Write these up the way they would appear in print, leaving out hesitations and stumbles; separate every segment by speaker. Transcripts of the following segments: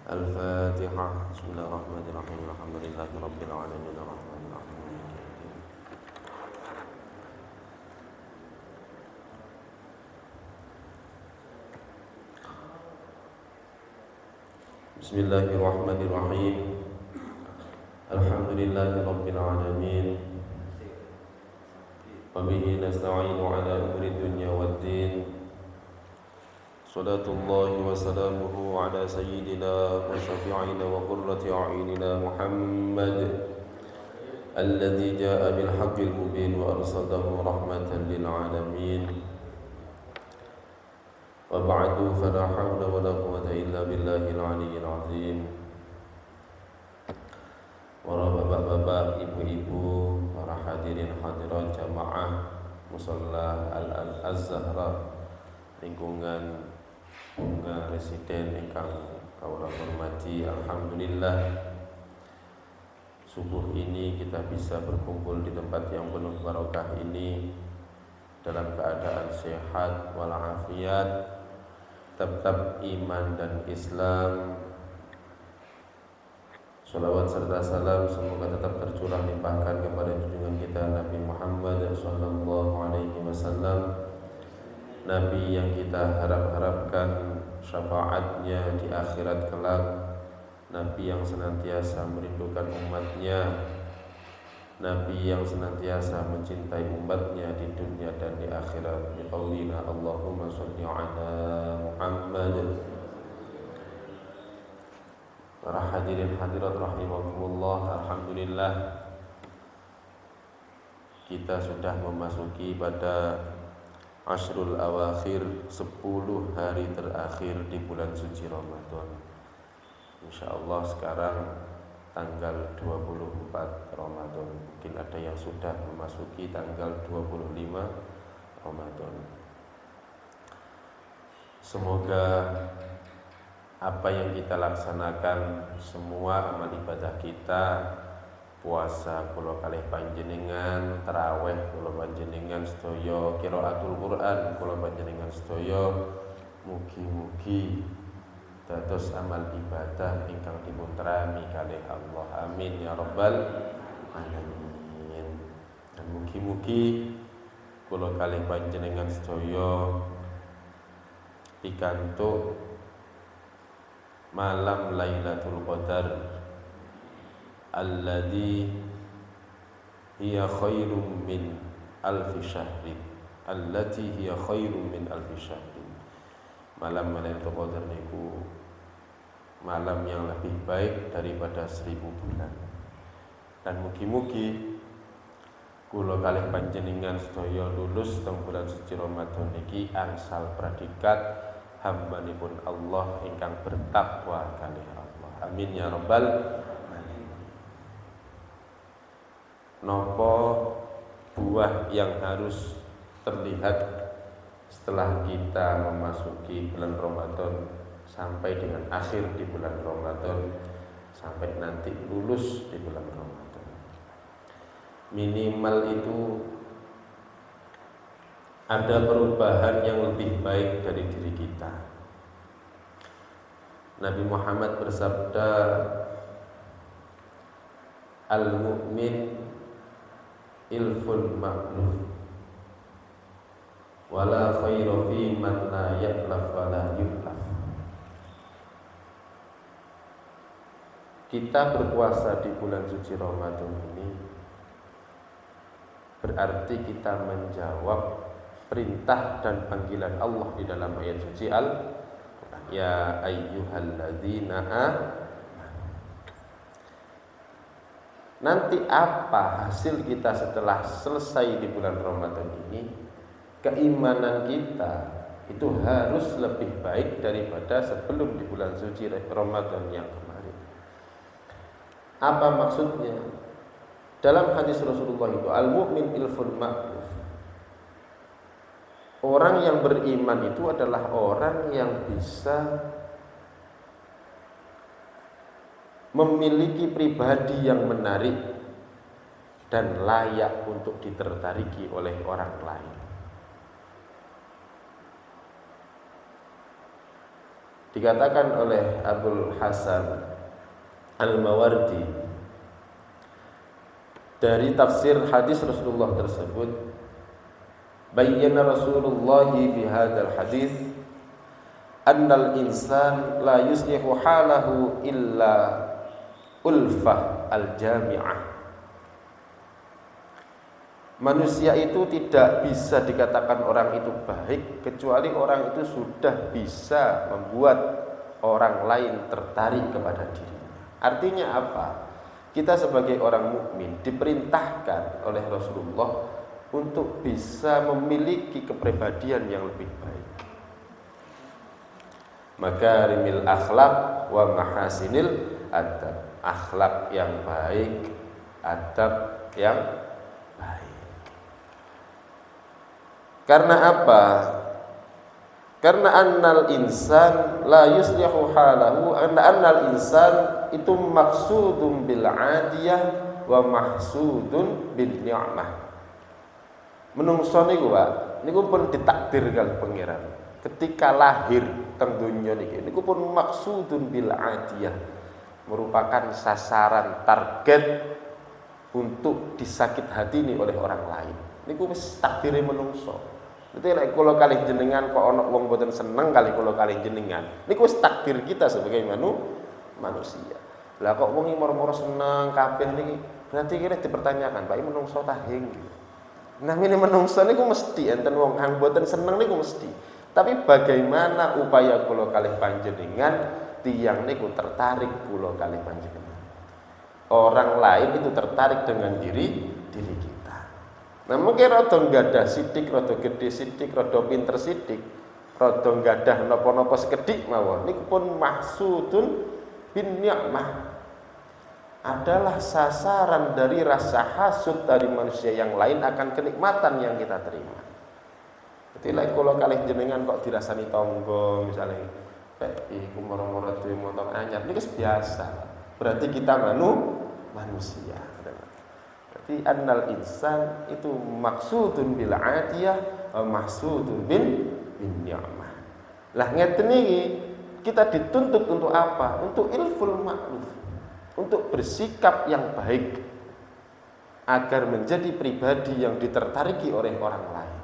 Speaker 1: الفاتحة. بسم الله الرحمن الرحيم. الحمد لله رب العالمين الرحمن الرحيم. بسم الله الرحمن الرحيم. الحمد لله رب العالمين. وبه نستعين على أمور الدنيا والدين. صلاة الله وسلامه على سيدنا وشفيعنا وقرة أعيننا محمد الذي جاء بالحق المبين وأرسله رحمة للعالمين. وبعد فلا حول ولا قوة إلا بالله العلي العظيم. Para bapak-bapak, ibu-ibu, para hadirin hadirat jamaah Musalla Al-Zahra lingkungan Bunga Residen ingkang kawula hormati, alhamdulillah subuh ini kita bisa berkumpul di tempat yang penuh barokah ini dalam keadaan sehat walafiat, tetap iman dan Islam. Salawat serta salam semoga tetap tercurah limpahkan kepada junjungan kita Nabi Muhammad sallallahu alaihi wasallam, Nabi yang kita harap-harapkan syafaatnya di akhirat kelak, Nabi yang senantiasa merindukan umatnya, Nabi yang senantiasa mencintai umatnya di dunia dan di akhirat. Biqaulina Allahumma sholli ala Muhammad. Para hadirin hadirat rahimakumullah, alhamdulillah kita sudah memasuki pada Ashrul Awakhir, 10 hari terakhir di bulan suci Ramadan. InsyaAllah sekarang tanggal 24 Ramadan. Mungkin ada yang sudah memasuki tanggal 25 Ramadan. Semoga apa yang kita laksanakan, semua amal ibadah kita, puasa kula kalih panjenengan, tarawih kula panjenengan sedaya, qiraatul Quran kula panjenengan sedaya, mugi-mugi dados amal ibadah ingkang dipuntrami kalih Allah. Amin ya rabbal alamin. Dan mugi-mugi kula kalih panjenengan sedaya pikantuk malam Lailatul Qadar alladzi hiya khairum min alfi syahrin, allati hiya khairum min alfi syahrin. Malam Lailatul Qadar niku malam yang lebih baik daripada 1000 bulan. Dan mugi-mugi kula kalih panjenengan sedaya lulus teng bulan suci Ramadan niki angsal predikat hambanipun Allah ingkang bertakwa kalih Allah. Amin ya rabbal alamin. Napa buah yang harus terlihat setelah kita memasuki bulan Ramadan sampai dengan akhir di bulan Ramadan, sampai nanti lulus di bulan Ramadan? Minimal itu ada perubahan yang lebih baik dari diri kita. Nabi Muhammad bersabda, al-mu'min ilfun ma'luf wala khairu fi man la yaklaf wala yuklaf. Kita berpuasa di bulan suci Ramadan ini berarti kita menjawab perintah dan panggilan Allah di dalam ayat suci Al-Quran. Ya ayyuhalladzina amanu. Nanti apa hasil kita setelah selesai di bulan Ramadan ini? Keimanan kita itu harus lebih baik daripada sebelum di bulan suci Ramadan yang kemarin. Apa maksudnya? Dalam hadis Rasulullah itu al-mu'min ilfun ma'ruf. Orang yang beriman itu adalah orang yang bisa memiliki pribadi yang menarik dan layak untuk ditertariki oleh orang lain. Dikatakan oleh Abul Hasan Al-Mawardi dari tafsir hadis Rasulullah tersebut, bayyana Rasulullah fi hadzal hadis annal insan la yuslihu halahu illa ulfah al-jami'ah. Manusia itu tidak bisa dikatakan orang itu baik kecuali orang itu sudah bisa membuat orang lain tertarik kepada dirinya. Artinya apa? Kita sebagai orang mukmin diperintahkan oleh Rasulullah untuk bisa memiliki kepribadian yang lebih baik. Makarimil akhlak wa mahasinil adab. Akhlak yang baik, adab yang baik. Karena apa? Karena annal insan la yuslihu halahu, annal insan itu maksudun bil adiyah wa mahsudun bil ni'mah. Menungso niku Pak, niku pun ditakdir kali pangeran. Ketika lahir teng donya niki niku pun maksudun bil adiyah, merupakan sasaran target untuk disakit hati ini oleh orang lain. Niku wis takdire menungso. Itu lek kula kalih jenengan kok ana wong mboten seneng kali kula kalih jenengan. Niku wis takdir kita sebagai manusia. Lah kok wong moro-moro seneng kabeh niki berarti kira dipertanyakan, Pak menungso ta hing. Namine menungso niku mesti enten wong kang mboten seneng niku mesti. Tapi bagaimana upaya kula kalih panjenengan tiyang niku tertarik kula kalih panjenengan. Orang lain itu tertarik dengan diri kita. Nah mungkin rada nggadah sithik, rada gedhe sithik, rada pinter sithik, rada nggadah napa-napa sekedhik mawon niku pun mahsudun bin ni'mah. Adalah sasaran dari rasa hasud dari manusia yang lain akan kenikmatan yang kita terima. Ketika kula kalih jenengan kok dirasani tangga misalnya, Pak iku moro-moro duwe motor anyar niku biasa. Berarti kita manusia. Berarti annal insan itu maksudun bil adiyah wa mahsudun bin ni'mah. Lah ngeten iki kita dituntut untuk apa? Untuk ilful ma'ruf, untuk bersikap yang baik agar menjadi pribadi yang ditertariki oleh orang lain.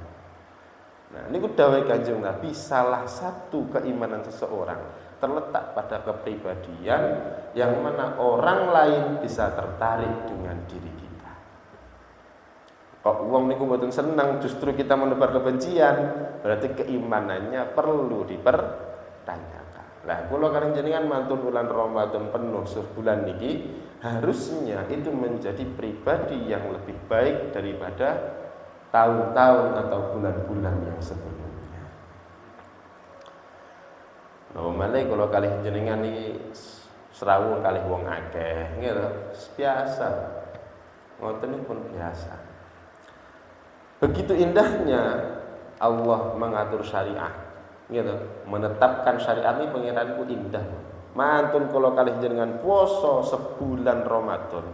Speaker 1: Nah, ini dawuh Kanjeng Nabi, salah satu keimanan seseorang terletak pada kepribadian yang mana orang lain bisa tertarik dengan diri kita. Kok wong niku mboten senang, justru kita menebar kebencian, berarti keimanannya perlu dipertanyakan. Lah kula kalian jenengan mantun bulan Ramadan penuh sebulan niki harusnya itu menjadi pribadi yang lebih baik daripada tahun-tahun atau bulan-bulan yang sebelumnya. Nah, malih kula kalih jenengan niki serawung kalih wong akeh, nggih biasa. Ngoten pun biasa. Begitu indahnya Allah mengatur syariah, gitu. Menetapkan syariat ini pengiranku indah. Mantun kalau kalih jenengan puasa sebulan Ramadan,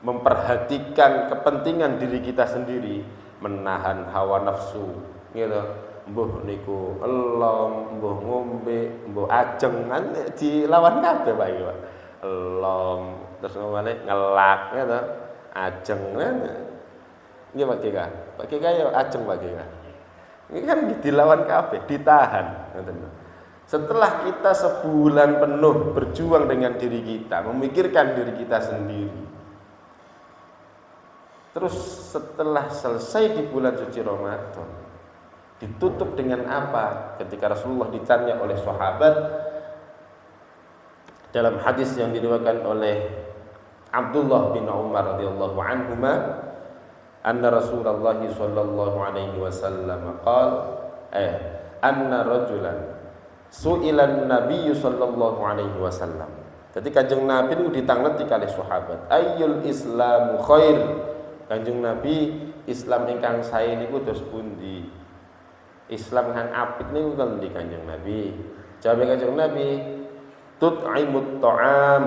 Speaker 1: memperhatikan kepentingan diri kita sendiri, menahan hawa nafsu, gitu. Mbuh niku elom, mbuh ngombe, mbuh ajeng kan dilawan kabeh Pak iki, Pak. Elom, terus ngomane ngelak, gitu. Ajeng kan. Nggih Pak Keka. Pak Keka ya ajeng Pak Keka. Ini kan dilawan kabeh, ditahan. Setelah kita sebulan penuh berjuang dengan diri kita, memikirkan diri kita sendiri. Terus setelah selesai di bulan suci Ramadan, ditutup dengan apa? Ketika Rasulullah ditanya oleh sahabat dalam hadis yang diriwayatkan oleh Abdullah bin Umar radhiyallahu anhuma, anna Rasulullah sallallahu alaihi wasallam qala anna rajulan su'ilan Nabi sallallahu alaihi wasallam. Ketika Kanjeng Nabi itu ditanglet kalih sahabat, ayyul islamu khair. Kanjeng Nabi, Islam ingkang sae niku dos pundi? Islam kang apik niku kendi Kanjeng Nabi? Jawab Kanjeng Nabi, tut'imut ta'am,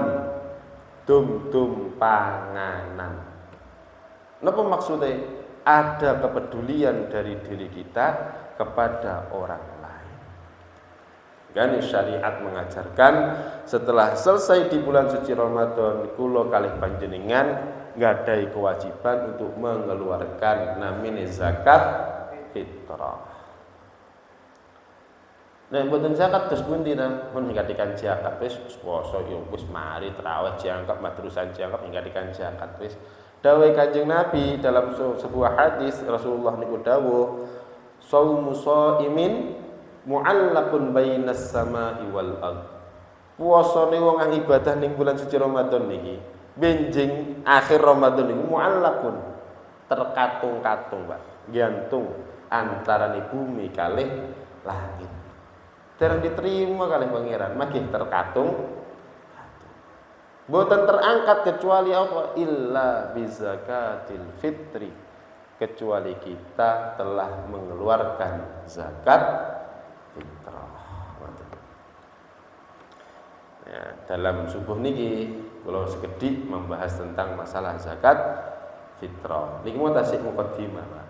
Speaker 1: dum panganan. Napa maksudnya? Ada kepedulian dari diri kita kepada orang lain. Kan syariat mengajarkan setelah selesai di bulan suci Ramadan kula kalih panjenengan nggadahi kewajiban untuk mengeluarkan namine zakat fitrah. Nek mboten zakat terus pundi ta? Mun ngadikan zakat wis poso yo wis mari traweh jangkep madrusan jangkep ngadikan zakat wis. Dawuh Kanjeng Nabi dalam sebuah hadis Rasulullah niku dawuh shaumu shaimin mu'allaqun bainas samai wal ard. Puasane wong kang ibadah ning bulan suci Ramadan niki benjing akhir Ramadan niku mu'allaqun terkatung-katung, Pak. Gantung antara bumi kalih langit. Dereng diterima kalih pangeran, magih terkatung. Boten terangkat kecuali apa? Illa bizakatil fitri. Kecuali kita telah mengeluarkan zakat fitrah. Ya, dalam subuh niki kula sekedhik membahas tentang masalah zakat fitrah. Niki mau tasik muqaddimah, Pak.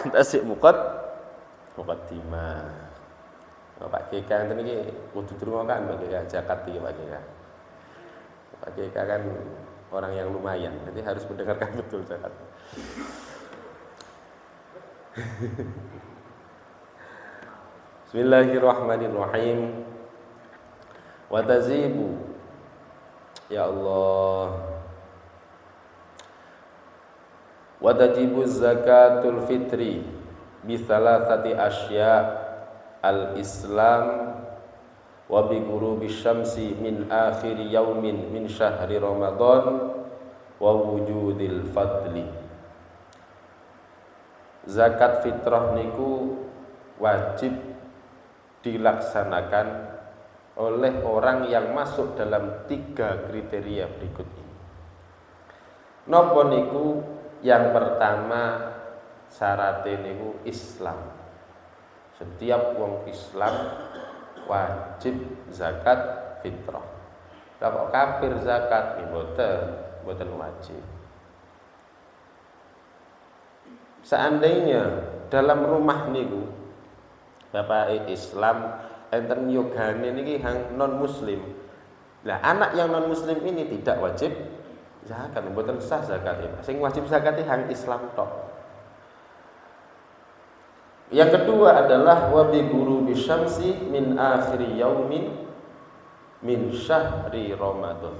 Speaker 1: Tasik muqaddimah. Pak KK enten iki kudu dirungokan Pak KK zakat iki Pak KK. Pak KK kan orang yang lumayan, jadi harus mendengarkan betul zakat. Bismillahirrahmanirrahim. Wa tazibu ya Allah. Wa tajibu zakatul fitri bi thalathati asya al-islam wa bi ghurubi syamsi min akhir yaumin min syahri Ramadan wa wujudil fadli. Zakat fitrah niku wajib dilaksanakan oleh orang yang masuk dalam 3 kriteria berikut ini. Napa niku? Yang pertama syaratnya niku Islam. Setiap wong Islam wajib zakat fitrah. Kalau kafir zakat mboten wajib. Seandainya dalam rumah niku bapak Islam enten yogane niki hang non muslim. Lah anak yang non muslim ini tidak wajib zakat, mboten sah zakat. Sing wajib zakat hang Islam tok. Yang kedua adalah wa bi ghurubi syamsi min akhir yaumin min syahri Ramadan.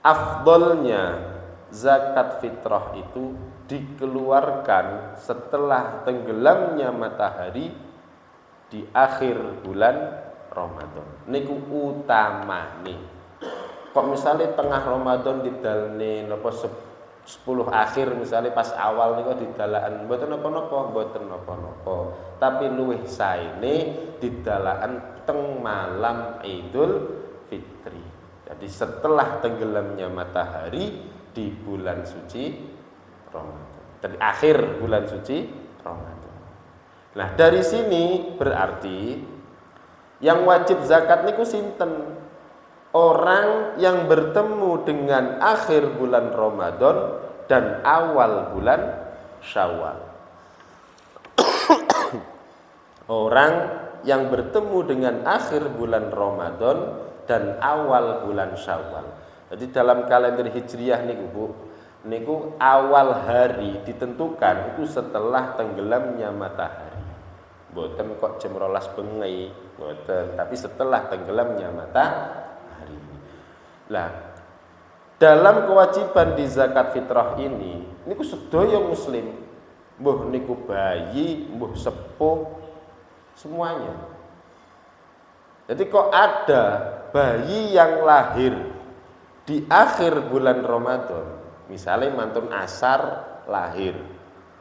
Speaker 1: Afdolnya zakat fitrah itu dikeluarkan setelah tenggelamnya matahari di akhir bulan Ramadan. Niku utamane. Kok misalnya tengah Ramadan didalne napa 10 akhir misalnya pas awal niku didalaan mboten napa-napa, tapi luwih saene didalaan teng malam Idul Fitri. Jadi setelah tenggelamnya matahari di bulan suci Ramadan. Dari akhir bulan suci Ramadan. Nah, dari sini berarti yang wajib zakat niku sinten? Orang yang bertemu dengan akhir bulan Ramadan dan awal bulan Syawal. Orang yang bertemu dengan akhir bulan Ramadan dan awal bulan Syawal. Jadi dalam kalender Hijriah niku Bu, niku awal hari ditentukan itu setelah tenggelamnya matahari. Mboten kok jam 12 bengi, mboten, tapi setelah tenggelamnya matahari. Lah, dalam kewajiban di zakat fitrah ini niku sedaya muslim, mbuh niku bayi, mbuh sepuh, semuanya. Jadi kok ada bayi yang lahir di akhir bulan Ramadan, misalnya mantun asar lahir.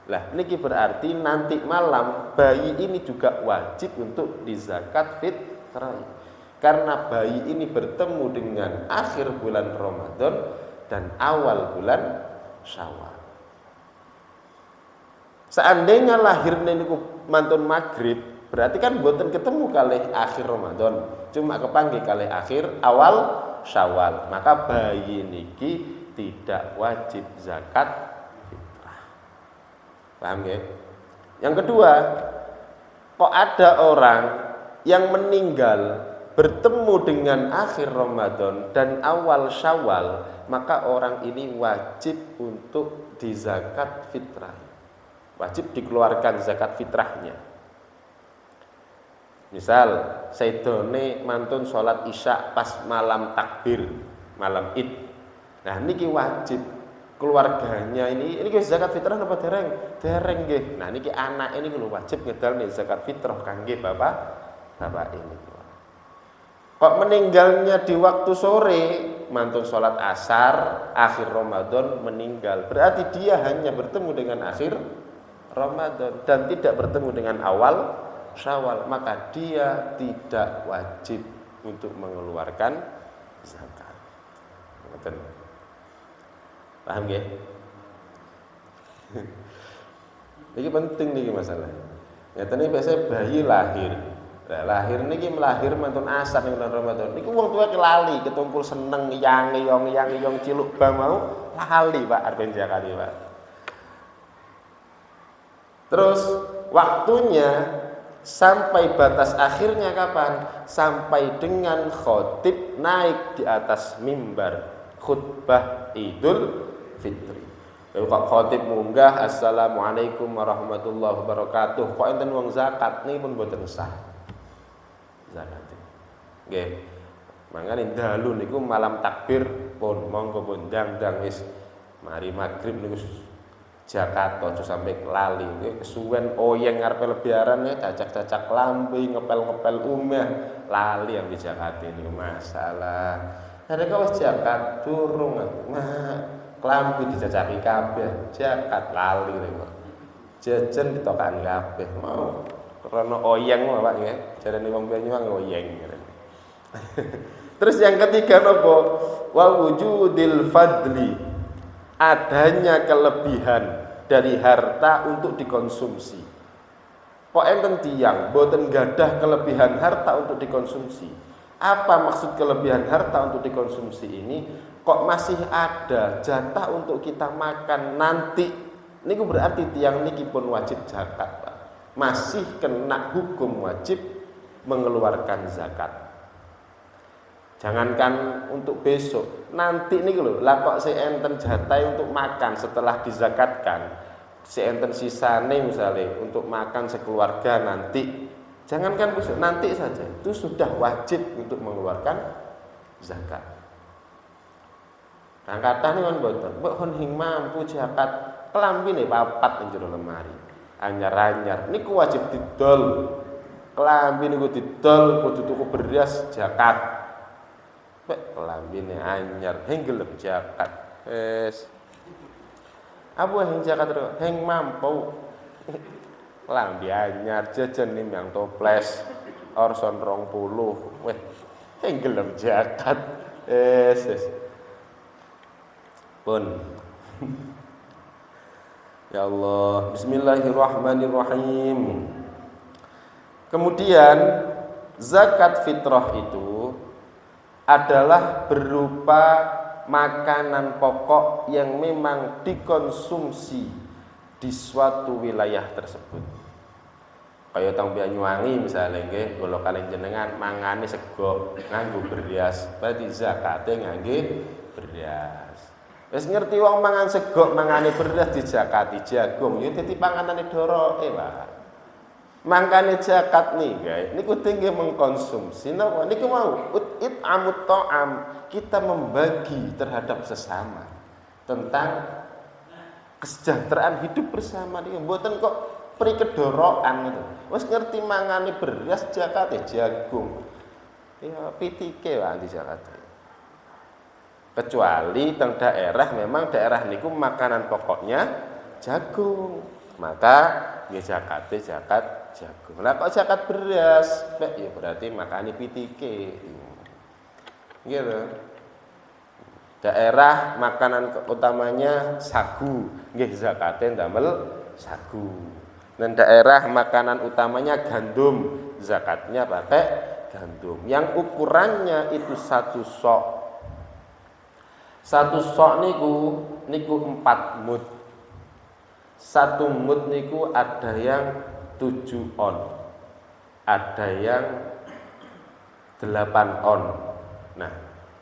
Speaker 1: Lah niki berarti nanti malam bayi ini juga wajib untuk dizakat fitrah. Karena bayi ini bertemu dengan akhir bulan Ramadan dan awal bulan Syawal. Seandainya lahirnya niku mantun maghrib, berarti kan boten ketemu kali akhir Ramadan, cuma kepanggih kali akhir awal Syawal. Maka bayi niki tidak wajib zakat fitrah. Paham ya? Yang kedua, kok ada orang yang meninggal bertemu dengan akhir Ramadan dan awal Syawal, maka orang ini wajib untuk dizakat fitrah. Wajib dikeluarkan zakat fitrahnya. Misal saidone mantun sholat isya pas malam takbir, malam id. Nah niki wajib keluarganya ini zakat fitrah apa dereng? Dereng nggih. Nah niki anak ini lho wajib ngedalne zakat fitrah kangge bapak ini. Kok meninggalnya di waktu sore, mantun sholat asar, akhir Ramadan meninggal. Berarti dia hanya bertemu dengan akhir Ramadan dan tidak bertemu dengan awal Syawal. Maka dia tidak wajib untuk mengeluarkan zakat. Betul. Paham ya? Ini penting nih masalahnya. Ya tadi biasanya bayi lahir. Nah, lahir niki melahir mantun asar ning bulan Ramadan. Niku wong tuwa lali, ketumpul seneng yang ciluk bang mau lali Pak arep zakati Pak. Terus waktunya sampai batas akhirnya kapan? Sampai dengan khotib naik di atas mimbar khutbah Idul Fitri. Lalu kok khotib munggah assalamualaikum warahmatullahi wabarakatuh. Kok enten wong zakat niki pun boten sah. Zakat. Nggih. Mangane dalu niku malam takbir pun monggo pun ndang wis mari magrib niku zakat aja sampai lali. Nggih kesuwen oyeng ngarepe lebaran ya cacak-cacak lambe ngepel-ngepel umah lali yang dizakati niku masalah. Ada kok wis zakat durung klambi dicacaki kabeh zakat lali niku. Jajan ditokan kabeh mau karena oyeng Pak nggih. Jarane wong Banyuwangi oyeng. Terus yang ketiga napa? Wa wujudil fadli. Adanya kelebihan dari harta untuk dikonsumsi. Kok enten tiyang boten gadah kelebihan harta untuk dikonsumsi. Apa maksud kelebihan harta untuk dikonsumsi ini? Kok masih ada jatah untuk kita makan nanti? Niku berarti tiyang niki pun wajib zakat, Pak. Masih kena hukum wajib mengeluarkan zakat. Jangankan untuk besok, nanti nih lho, lah kok si enten jatah untuk makan setelah dizakatkan, si enten sisane misalnya untuk makan sekeluarga nanti, jangankan besok, nanti saja itu sudah wajib untuk mengeluarkan zakat. Kang kathah niku mboten, mbok hon hing mampu zakat klambine papat ing jero lemari. Anyar-anyar niku wajib didol. Klambi niku didol kudu tuku beras zakat. Pek klambine anyar hengelem zakat. Wis. Apa hing zakat hing mampu. Klambi anyar jajan nimbang toples orson 20. Weh hengelem zakat. Wis. Pun ya Allah, bismillahirrahmanirrahim. Kemudian zakat fitrah itu adalah berupa makanan pokok yang memang dikonsumsi di suatu wilayah tersebut. Kaya teng Banyuwangi misalnya nggih, kula kalih jenengan mangane sego nganggo beras, berarti zakate ngangge beras. Wis ngerti wong mangan sego mangane beras dizakati jagung ya dadi panganane doroke Pak. Mangkane zakat nih guys, niku tinggi mengkonsumsi napa niku mau it'amut ta'am, kita membagi terhadap sesama tentang kesejahteraan hidup bersama niku mboten kok prikedorokan itu. Wis ngerti mangane beras zakate jagung. Ya pitike wae dizakati. Kecuali teng daerah memang daerah niku makanan pokoknya jagung, maka nggih zakate zakat jagung. Lah kok zakat beras, ya berarti makani pitike. Nggih lho. Daerah makanan utamanya sagu, nggih zakate ndamel sagu. Dan daerah makanan utamanya gandum, zakatnya pakai gandum. Yang ukurannya itu satu sok. Satu sok niku 4 mud. Satu mud niku ada yang 7 on. ada yang 8 on. Nah,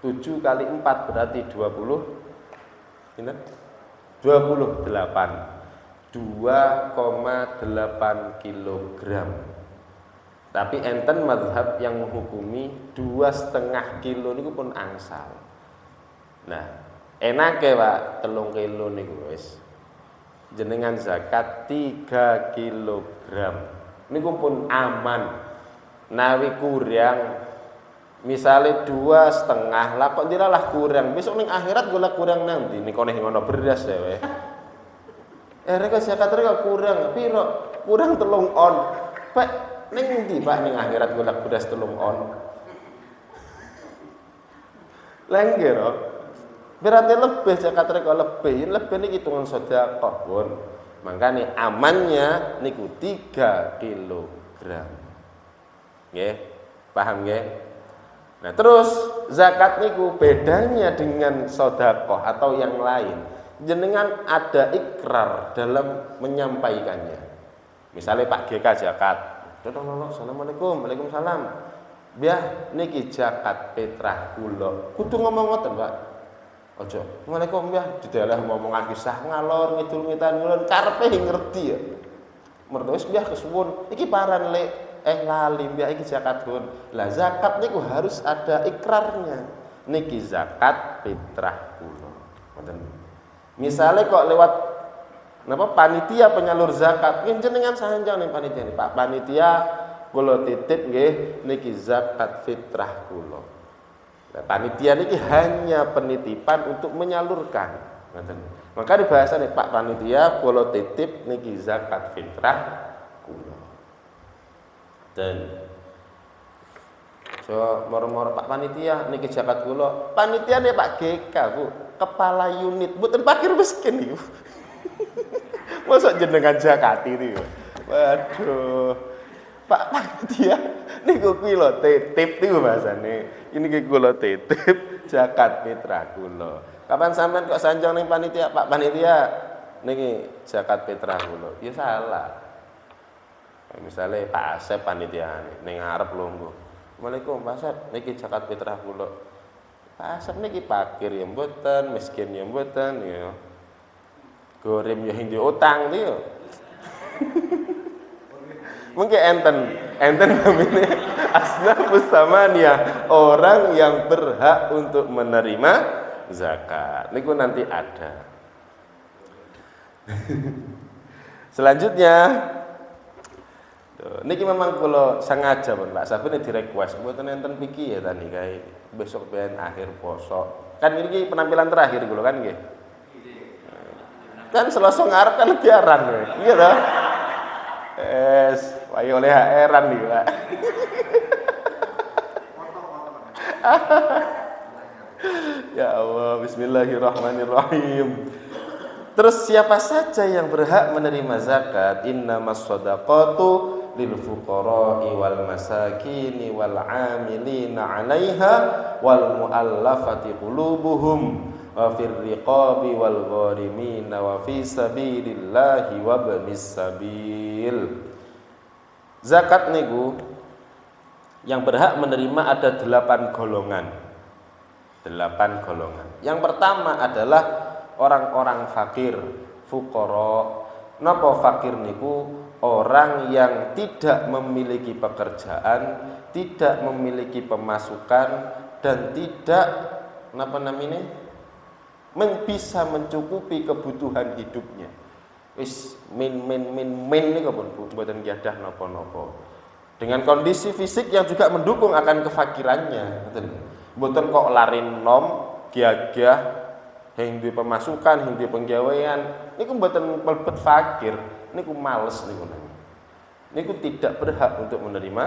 Speaker 1: 7 kali 4 berarti 20. Ini 28. 2,8 kilogram. Tapi enten mazhab yang menghukumi 2,5 kilo niku pun angsal. Nah, enake Pak 3 kilo niku wis. Jenengan zakat 3 kilogram. Niku pun aman. Nawi kurang misalnya 2,5 lah kok diralah kurang. Besok ning akhirat golek kurang nanti. Niku ning ngono beras ya weh. Reka zakat reka kurang piro? Kurang 3 on. Pak ning ndi Pak ning akhirat golek beras 3 on. Lenggero. Berarti lebih zakat reka lebih niki hitungan sedekah pun. Makanya amannya niku 3 kilogram. Nggih, paham nggih? Nah, terus zakat niku bedanya dengan sedekah atau yang lain. Jenengan ada ikrar dalam menyampaikannya. Misalnya Pak GK zakat. Assalamualaikum, waalaikumsalam. Biah niki zakat petrah kula. Kudu ngomong ngoten, Pak. Aja. Assalamualaikum biah didalah ngomongan kisah ngalor ngidul ngitan ngulon karepe ngerti ya. Mergo wis biah kesuwun. Iki paran lek lali biah iki zakat pun. Lah zakat niku harus ada ikrarnya. Niki zakat fitrah kula. Ngoten. Misale kok lewat napa panitia penyalur zakat, nggih jenengan sahanjang ning panitia nih. Pak panitia kula titip nggih niki zakat fitrah kula. Nah, panitia niki hanya penitipan untuk menyalurkan. Ngoten. Maka dibahasa nih Pak panitia kula titip niki zakat fitrah kula. Dan so moro-moro Pak panitia niki zakat kula. Panitia nih Pak GK, Bu. Kepala unit, mboten fakir miskin niku. Mosok jenengan zakati niku. Waduh. Pak panitia niku kuwi lho titip niku bahasane. Ini ki kula titip zakat fitrah kula. Kapan sampean kok sanjang ning panitia, Pak panitia niki zakat fitrah kula. Ya salah. Misalnya Pak Asep panitia ning ngarep lungguh. Assalamualaikum Pak Asep, niki zakat fitrah kula. Pak Asep niki fakir ya mboten, miskin ya mboten ya. Gorem ya hing utang niku. Mungkin enten namanya asnafus samaniyah, orang yang berhak untuk menerima zakat. Niku nanti ada. Selanjutnya niki memang kalau sengaja pun Pak Sabun di request mboten enten piki ya tadi kae besok ben akhir poso. Kan ini penampilan terakhir gitu kan nggih. Kan Selasa ngarep kan lebaran kowe. Iya toh? Wae oleh HR-an nih, Pak. Ya Allah, bismillahirrahmanirrahim. Terus siapa saja yang berhak menerima zakat? Innamas shadaqatu lil fuqara'i wal masakini wal 'amilina 'alaiha wal mu'allafati qulubuhum wa fir riqabi wal gharimina wa fi sabilillahi wa ibnis sabil. Zakat niku yang berhak menerima ada 8 golongan. 8 golongan. Yang pertama adalah orang-orang fakir, fuqara. Napa fakir niku? Orang yang tidak memiliki pekerjaan, tidak memiliki pemasukan dan tidak bisa mencukupi kebutuhan hidupnya. Wis min niku pun mboten gadah napa-napa. Dengan kondisi fisik yang juga mendukung akan kefakirannya, mboten kok lari nom gagah hing duwe pemasukan, hing duwe penggawean, niku mboten mlebet fakir, niku males niku. Niku tidak berhak untuk menerima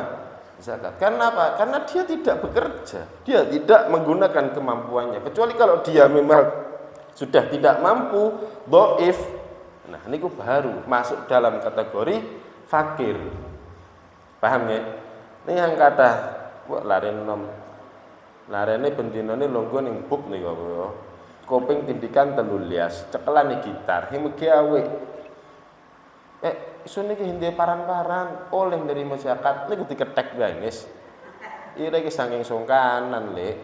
Speaker 1: zakat. Karena apa? Karena dia tidak bekerja, dia tidak menggunakan kemampuannya. Kecuali kalau dia memang sudah tidak mampu, dhaif. Nah, niku baru masuk dalam kategori fakir. Paham ya? Ini yang kata kok lari nom. Larene bendinane longgo ning buk niku kok. Koping tindikan 13, cekelane gitar, himege awe. Isun iki hindhe paran-paran oleh nerima zakat niku diketek bae wis. Ira iki saking sungkanan, Lek.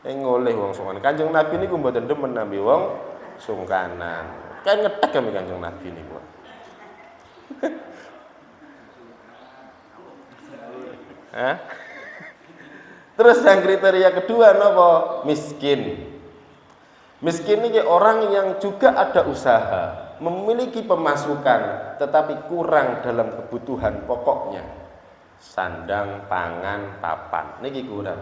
Speaker 1: Ngoleh wong sungkanan. Kanjeng Nabi niku mboten demen nampi wong sungkanan. Kan ngetek kami Kanjeng Nabi niku. Terus yang kriteria kedua napa? Miskin. Miskin ini orang yang juga ada usaha, memiliki pemasukan, tetapi kurang dalam kebutuhan pokoknya. Sandang, pangan, papan. Niki kurang.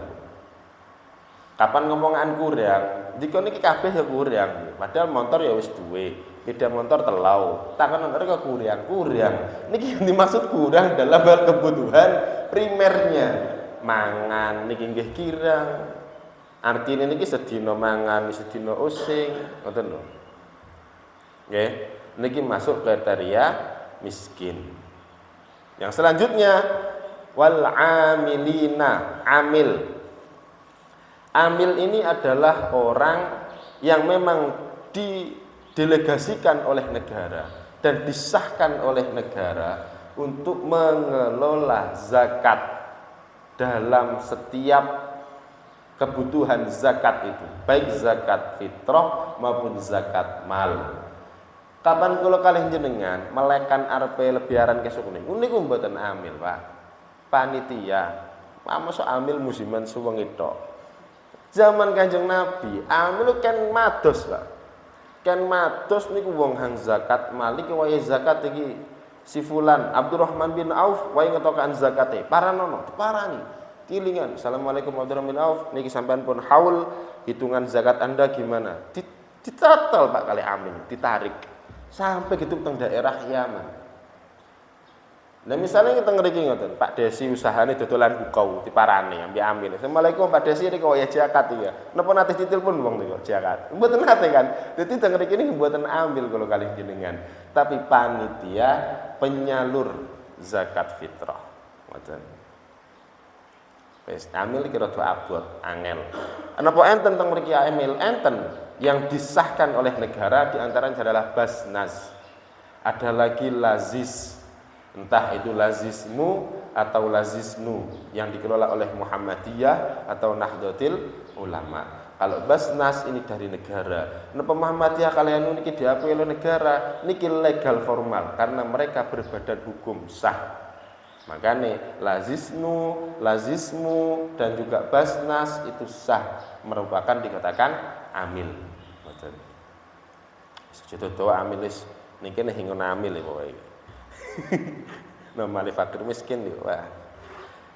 Speaker 1: Kapan ngomongan kurang? Jika niki kabeh ya kurang. Padahal motor ya wis duwe, beda motor telau. Takon motor kok kurang. Niki yang dimaksud kurang dalam hal kebutuhan primernya. Mangan niki nggih kirang. Artine niki sedina mangan, sedina using, ngoten lho. Nggih, niki masuk kriteria miskin. Yang selanjutnya wal amilina, amil. Amil ini adalah orang yang memang didelegasikan oleh negara dan disahkan oleh negara untuk mengelola zakat dalam setiap kebutuhan zakat itu, baik zakat fitrah maupun zakat mal. Kapan kula kalih jenengan melekan arepe lebiaran kesuk niku mboten amil, Pak. Panitia. Mosok amil musiman suwengi tok. Zaman Kanjeng Nabi, amil kan mados, Pak. Kan mados niku wong hang zakat mal iki wae zakat iki si fulan Abdurrahman bin Auf wae ngetokan zakate. Paranono, parani. Kilingan, Assalamualaikum Abdurrahman bin Auf, niki sampean pun haul, hitungan zakat Anda gimana? Ditatal Pak kali amin, ditarik sampai gitu teng daerah Yaman. Nah misalnya kita ngeriki ngoten, Pak Desi usahane dodolan bukau diparani ambil. Assalamualaikum Pak Desi niki kaya zakat ya. Napa nate ditelepon wong niku zakat. Mboten nate kan. Dadi teng ngriki niki mboten ambil kula kalih jenengan, tapi panitia penyalur zakat fitrah. Ngoten. Wis amil iki rada abot, angel. Napa enten teng mriki amil? Enten yang disahkan oleh negara di antaranya adalah Basnas. Ada lagi Lazis. Entah itu Lazismu atau Lazisnu yang dikelola oleh Muhammadiyah atau Nahdlatul Ulama. Kalau Basnas ini dari negara. Napa Muhammadiyah kalian niki diakui oleh negara, niki legal formal karena mereka berbadan hukum sah. Makanya Lazisnu, Lazismu dan juga Basnas itu sah, merupakan dikatakan amil. Betul. Sejuta doa amil wis niki nek hingon amil ya pokoke. Nomale fakir miskin ya. Wah.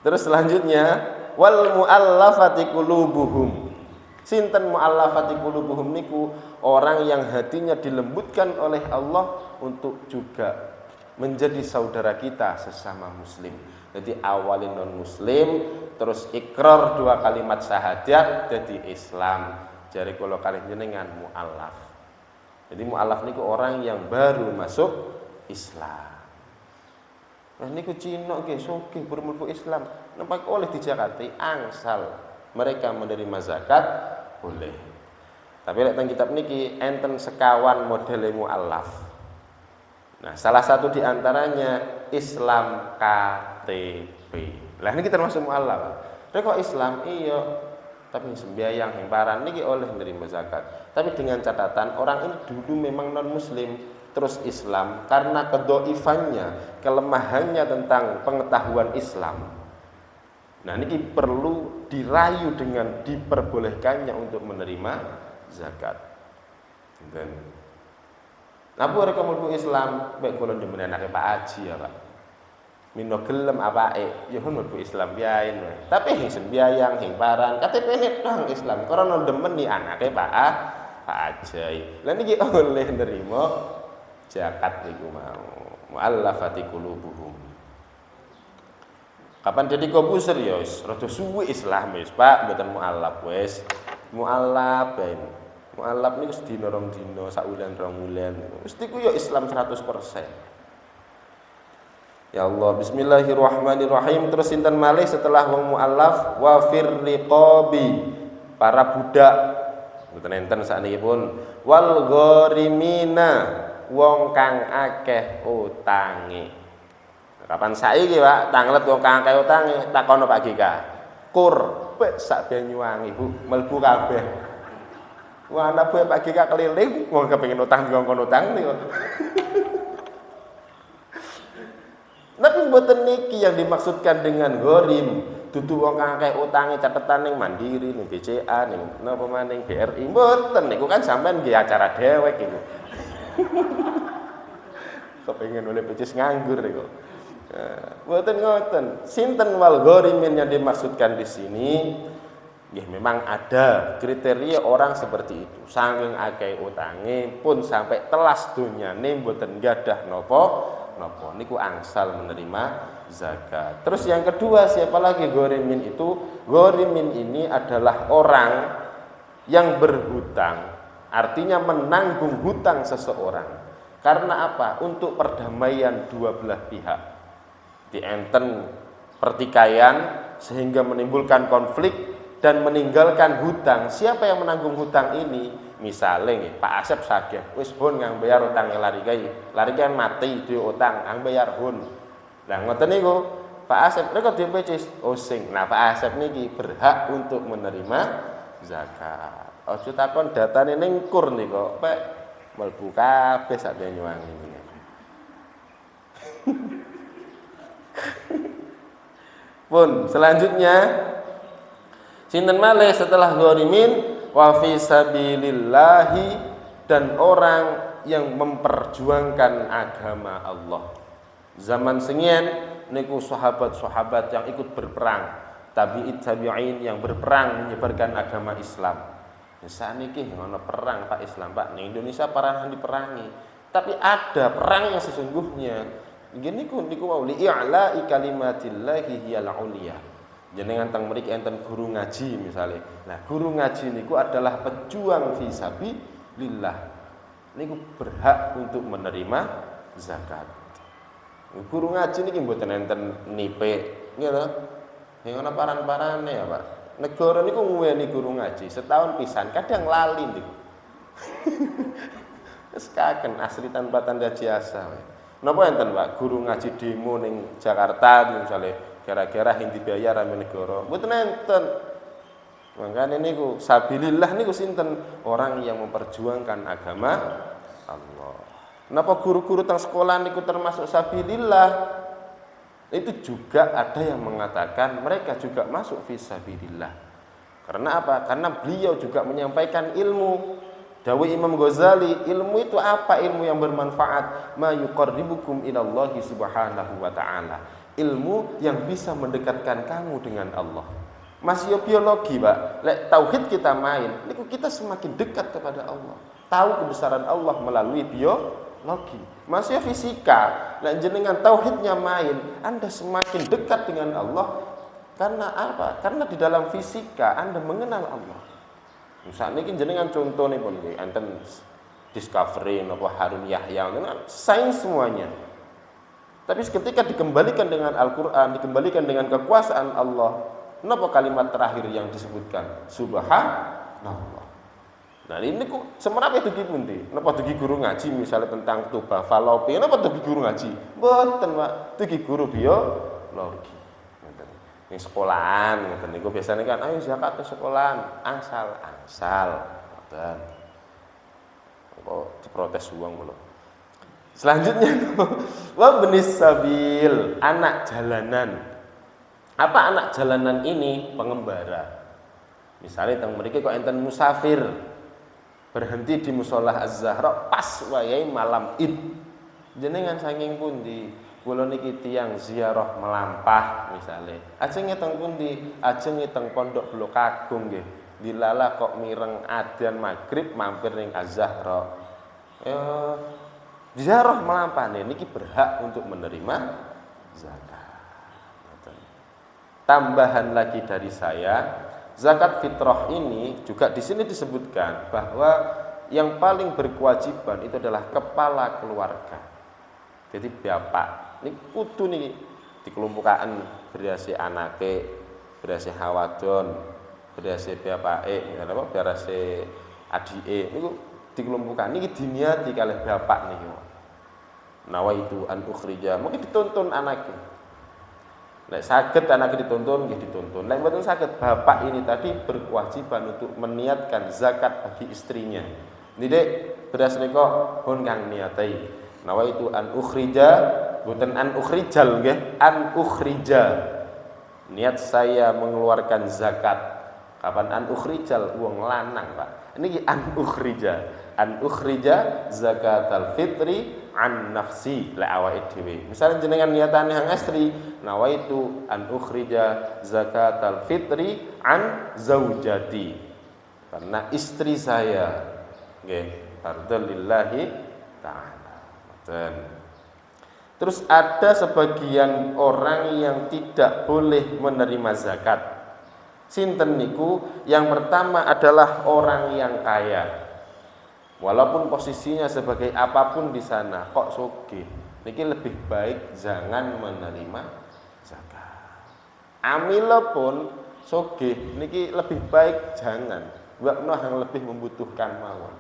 Speaker 1: Terus selanjutnya wal muallafati qulubuhum. Sinten muallafati qulubuhum niku orang yang hatinya dilembutkan oleh Allah untuk juga menjadi saudara kita sesama muslim. Jadi awalin non muslim, terus ikrar 2 kalimat syahadat jadi Islam. Jari kula kalih jenengan muallaf. Jadi muallaf niku orang yang baru masuk Islam. Nah niku Cina nggih sugih bermulku Islam. Nampak oleh dijakati angsal mereka menerima zakat boleh. Tapi lek teng kitab niki enten sekawan modele muallaf. Nah, salah satu di antaranya Islam KTP. Lah ini kita termasuk muallaf. Rek kok Islam iya, tapi sembahyang hemparan niki oleh menerima zakat. Tapi dengan catatan orang ini dulu memang non muslim terus Islam karena kedhaifannya, kelemahannya tentang pengetahuan Islam. Nah, niki perlu dirayu dengan diperbolehkannya untuk menerima zakat. Dan napa rek mlebu Islam, mek kula ndemen anake Pak Haji ya, Pak. Mino gelem apake, ya mlebu Islam biayen wae. Tapi hing sembayang, hing paran, KTP-ne dong Islam. Karena demen ni anake Pak Haji. Lah niki oleh nerima zakat niku mau. Muallafati qulubuhum. Kapan jadi kompuser ya wis rada suwe Islam wis, Pak, mboten muallaf wis. Muallaf bae. Mu'alaf niku sedina rong dina, sak wulan rong wulan. Mesti ku yo Islam 100%. Ya Allah, bismillahirrahmanirrahim. Terus sinten malih setelah wong mu'alaf wa firriqabi, para budak. Mboten enten sakniki pun wal gharimina wong kang akeh utange. Kapan saiki Pak tanglet wong kang akeh utange takono Pak Gika. Kur pek sak Banyuwangi Bu mlebu kabeh. Wah anak buah Pak Gika keliling wong kepengin utang dikongkon utang niku. Tapi mboten niki yang dimaksudkan dengan gharim. Dudu wong kang akeh utange catetan ning Mandiri, ning BCA, ning napa maning BRI. Mboten niku kan sampean nggih acara dhewek iku. Kepengin oleh pecis nganggur niku. Mboten ngoten. Sinten wal gharimin yang dimaksudkan di sini? Ya memang ada kriteria orang seperti itu. Saking akeh utange pun sampai telas donyane mboten gadah napa niku angsal menerima zakat. Terus yang kedua siapa lagi gharimin itu? Gharimin ini adalah orang yang berhutang, artinya menanggung hutang seseorang. Karena apa? Untuk perdamaian dua belah pihak. Dienten pertikaian sehingga menimbulkan konflik dan meninggalkan hutang. Siapa yang menanggung hutang ini? Misalnya Pak Asep saged wis hun ngang bayar utangnya lari kan mati di utang ngang bayar hun. Lah ngoten niku Pak Asep mereka dipecis osing. Nah Pak Asep niki berhak untuk menerima zakat. Ojo takon datane ning kur niku pek mlebu kabeh sak Banyuwangi. Pun selanjutnya sinten malih setelah gharimin wa fi sabilillahi dan orang yang memperjuangkan agama Allah. Zaman sengien niku sahabat-sahabat yang ikut berperang, tabi'in yang berperang menyebarkan agama Islam. Saniki ngono perang Pak Islam Pak ning Indonesia parahan diperangi. Tapi ada perang yang sesungguhnya. Nggih niku wau li'la'i kalimatillahi hiyal uliya. Jenengan teng mriki enten guru ngaji misalnya. Nah, guru ngaji niku adalah pejuang fi sabilillah. Niku berhak untuk menerima zakat. Guru ngaji niki mboten enten nipe, nggih to? Sing ana paran-parane ya, Pak. Negara niku nguweni guru ngaji setahun pisan, kadang lali niku. Wis kaken asli tanpa tanda jasa. Napa enten, Pak, guru ngaji demo ning Jakarta misalnya gara-gara yang dibayar ame negara. Mboten enten. Mangkane niku sabilillah niku sinten? Orang yang memperjuangkan agama Allah. Napa guru-guru teng sekolah niku termasuk sabilillah? Itu juga ada yang mengatakan mereka juga masuk fi sabilillah. Karena apa? Karena beliau juga menyampaikan ilmu. Dawuh Imam Ghazali, ilmu itu apa? Ilmu yang bermanfaat, ma yuqarribukum ilallahi subhanahu wa ta'ala. Ilmu yang bisa mendekatkan kamu dengan Allah. Masih biologi, Pak. Lek tauhid kita main, niku kita semakin dekat kepada Allah. Tahu kebesaran Allah melalui biologi. Masih fisika, lek jenengan tauhidnya main, Anda semakin dekat dengan Allah. Karena apa? Karena di dalam fisika Anda mengenal Allah. Misalnya ini jenengan contoh nih pun, enten discovery, napa Harun Yahya, sains semuanya. Tapi ketika dikembalikan dengan Al-Quran, dikembalikan dengan kekuasaan Allah, napa kalimat terakhir yang disebutkan? Subhanallah. Nah ini kok semerap itu pundi? Napa dugi guru ngaji misalnya tentang tuba falopi, napa dugi guru ngaji? Mboten, Pak. Dugi guru biologi. Ning sekolahan ngoten niku biasane kan ayo zakat ke sekolahan, angsal. Ngoten. Kok diprotes uang lho. Selanjutnya wa benis sabil, anak jalanan. Apa anak jalanan ini? Pengembara. Misalnya teng mriki kok enten musafir berhenti di mushola Az-Zahra pas wayahe malam Id. Jenengan saking pundi? Kula niki tiyang ziarah melampah misalnya. Ajeng teng pundi? Ajeng teng Pondok Blok Agung nggih. Dilala kok mireng adzan maghrib mampir ning Az-Zahra. Ziarah melampah niki berhak untuk menerima zakat. Tambahan lagi dari saya, zakat fitrah ini juga di sini disebutkan bahwa yang paling berkewajiban itu adalah kepala keluarga. Jadi bapak, ini kudu nih dikelumpukan berasi anake, berasi hawadon, berasi bapake, misalnya apa berasi adike, niku dikelumpukan niki diniati kalih bapak niki. Nawaitu an ukhrija, mungkin dituntun anaknya. Nek saged anaknya dituntun, nggih dituntun. Nek mboten saged, bapak ini tadi berkewajiban untuk meniatkan zakat bagi istrinya. Niki beras nika pun kang niatai. Nawaitu an ukhrija, mboten an ukhrijal nggih, an ukhrija. Niat saya mengeluarkan zakat. Kapan an ukhrijal wong lanang, Pak. Niki an ukhrija. An ukhrija zakatal fitri an nafsi la awake dhewe. Misale jenengan niatane hang istri, nawaitu an ukhrija zakatal fitri an zaujati. Karena istri saya nggih fardhu lillahi taala. Terus ada sebagian orang yang tidak boleh menerima zakat. Sinten niku? Yang pertama adalah orang yang kaya. Walaupun posisinya sebagai apapun di sana, kok sugih. Niki lebih baik jangan menerima zakat. Amila pun sugih, niki lebih baik jangan. Wakna yang lebih membutuhkan mawon.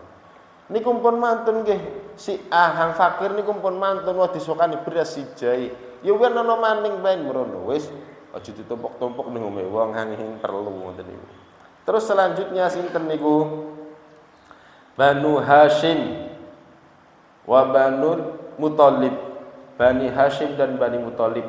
Speaker 1: Niku pun mantun nggih, si hang fakir niku pun mantun wah disokani beras sijai. Ya wen ana maning bae mrono wis aja ditumpuk-tumpuk ning omah wong hang perlu ngoten niku. Terus selanjutnya sinten niku? Banu Hashim wa Banu Muthalib. Bani Hashim dan Bani Muthalib